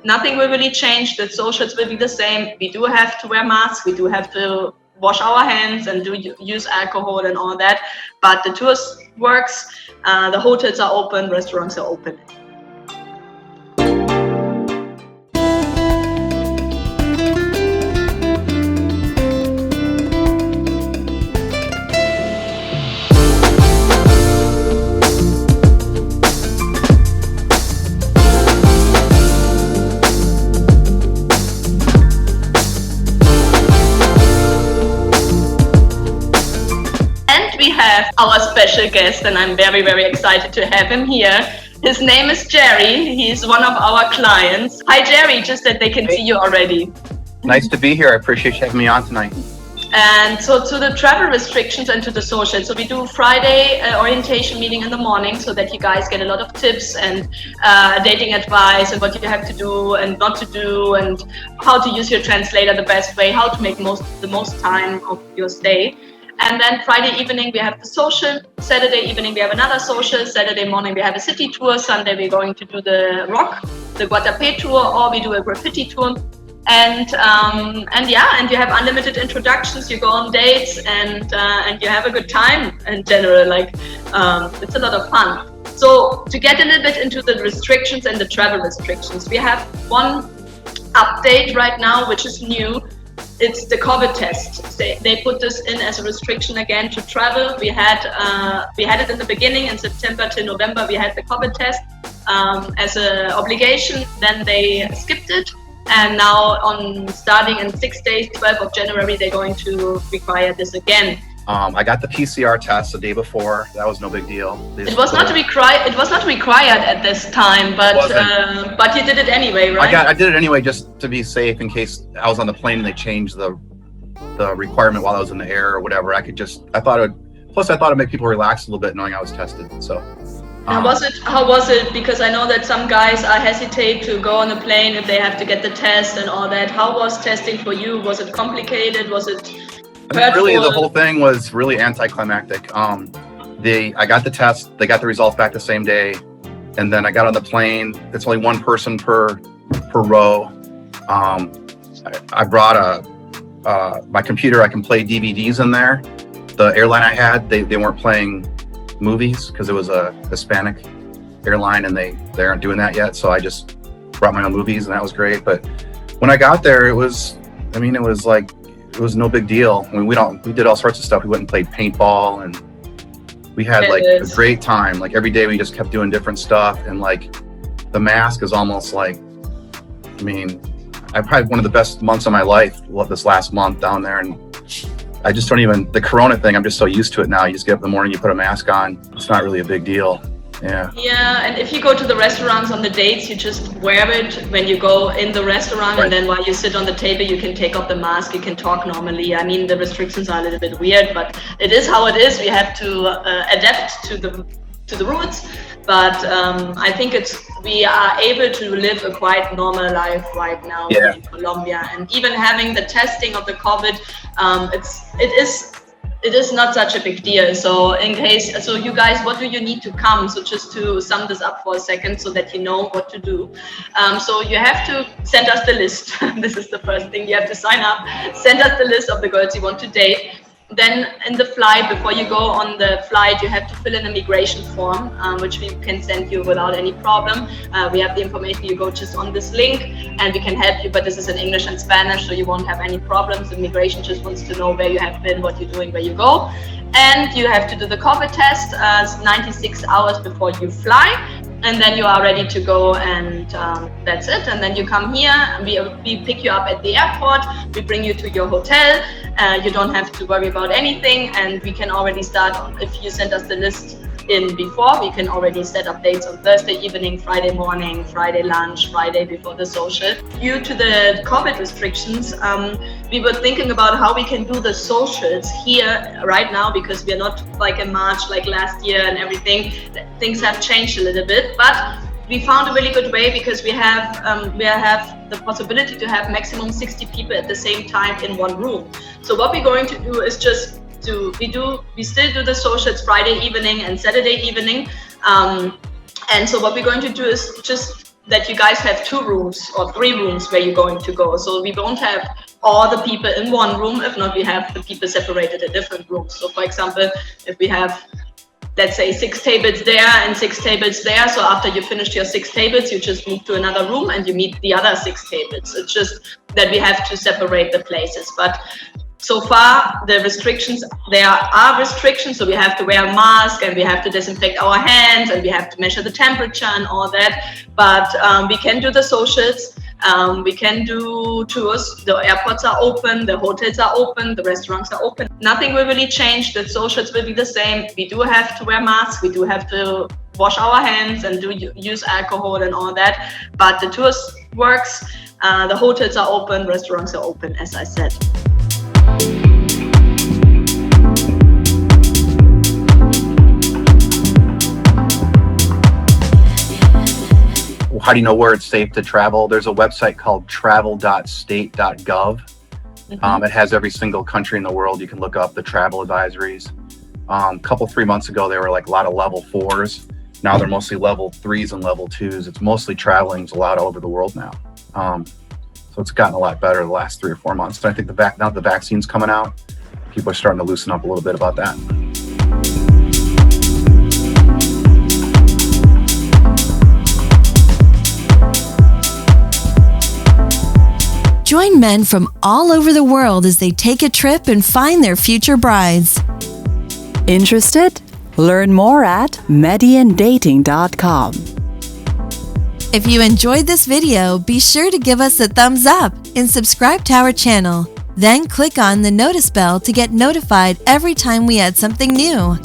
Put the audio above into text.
nothing will really change. The socials will be the same. We do have to wear masks. We do have to wash our hands and use alcohol and all that. But the tours works. The hotels are open. Restaurants are open. Our special guest, and I'm very, very excited to have him here. His name is Jerry. He's one of our clients. Hi, Jerry, just that they can see you already. Nice to be here. I appreciate you having me on tonight. And so to the travel restrictions and to the social. So we do Friday orientation meeting in the morning so that you guys get a lot of tips and dating advice and what you have to do and not to do and how to use your translator the best way, how to make the most time of your stay. And then Friday evening, we have the social. Saturday evening, we have another social. Saturday morning, we have a city tour. Sunday, we're going to do the rock, the Guatapé tour, or we do a graffiti tour. And you have unlimited introductions. You go on dates and you have a good time in general. It's a lot of fun. So to get a little bit into the restrictions and the travel restrictions, we have one update right now, which is new. It's the COVID test. They put this in as a restriction again to travel. We had it in the beginning in September to November. We had the COVID test as an obligation. Then they skipped it, and now starting in 6 days, 12th of January, they're going to require this again. I got the PCR test the day before. That was no big deal. It was not required at this time, but you did it anyway, right? I did it anyway just to be safe in case I was on the plane and they changed the requirement while I was in the air or whatever. I thought it'd make people relax a little bit knowing I was tested. So. How was it? Because I know that some guys hesitate to go on a plane if they have to get the test and all that. How was testing for you? Was it complicated? Was it? Really, the whole thing was really anticlimactic. I got the test, they got the results back the same day, and then I got on the plane. It's only one person per row. I brought my computer. I can play DVDs in there. The airline I had, they weren't playing movies because it was a Hispanic airline, and they aren't doing that yet. So I just brought my own movies, and that was great. But when I got there, it was no big deal. I mean, we did all sorts of stuff. We went and played paintball, and we had a great time. Like every day we just kept doing different stuff. And the mask is almost I've had one of the best months of my life this last month down there. And I just the Corona thing, I'm just so used to it now. You just get up in the morning, you put a mask on. It's not really a big deal. Yeah, and if you go to the restaurants on the dates, you just wear it when you go in the restaurant, right. And then while you sit on the table, you can take off the mask, you can talk normally. I mean, the restrictions are a little bit weird, but it is how it is. We have to adapt to the rules, but I think we are able to live a quite normal life right now in Colombia, and even having the testing of the COVID, it is not such a big deal. So you guys, what do you need to come? So just to sum this up for a second so that you know what to do. So you have to send us the list. This is the first thing. You have to sign up, send us the list of the girls you want to date. Then in the flight, before you go on the flight, you have to fill in a migration form, which we can send you without any problem. We have the information. You go just on this link and we can help you, but this is in English and Spanish, so you won't have any problems. Immigration just wants to know where you have been, what you're doing, where you go. And you have to do the COVID test 96 hours before you fly. And then you are ready to go, and that's it. And then you come here, and we pick you up at the airport, we bring you to your hotel. You don't have to worry about anything, and we can already start. If you send us the list in before, we can already set up dates on Thursday evening, Friday morning, Friday lunch, Friday before the social. Due to the COVID restrictions, we were thinking about how we can do the socials here right now, because we are not like in March like last year and everything. Things have changed a little bit, but we found a really good way, because we have the possibility to have maximum 60 people at the same time in one room. So what we're going to do is we still do the socials Friday evening and Saturday evening, and so what we're going to do is just that you guys have 2 rooms or 3 rooms where you're going to go. So we won't have all the people in one room. If not, we have the people separated in different rooms. So for example, if we have, let's say, 6 tables there and 6 tables there. So after you finished your 6 tables, you just move to another room and you meet the other 6 tables. It's just that we have to separate the places. But so far, the restrictions, there are restrictions. So we have to wear a mask and we have to disinfect our hands and we have to measure the temperature and all that. But we can do the socials. We can do tours. The airports are open, the hotels are open, the restaurants are open. Nothing will really change. The socials will be the same. We do have to wear masks. We do have to wash our hands and use alcohol and all that. But the tours works. The hotels are open, restaurants are open, as I said. How do you know where it's safe to travel? There's a website called travel.state.gov. It has every single country in the world. You can look up the travel advisories. A couple, 3 months ago, they were like a lot of level 4s. Now they're mostly level 3s and level 2s. It's mostly traveling a lot over the world now. So it's gotten a lot better the last 3 or 4 months. And I think now the vaccine's coming out, people are starting to loosen up a little bit about that. Join men from all over the world as they take a trip and find their future brides. Interested? Learn more at MedellинDating.com. If you enjoyed this video, be sure to give us a thumbs up and subscribe to our channel. Then click on the notice bell to get notified every time we add something new.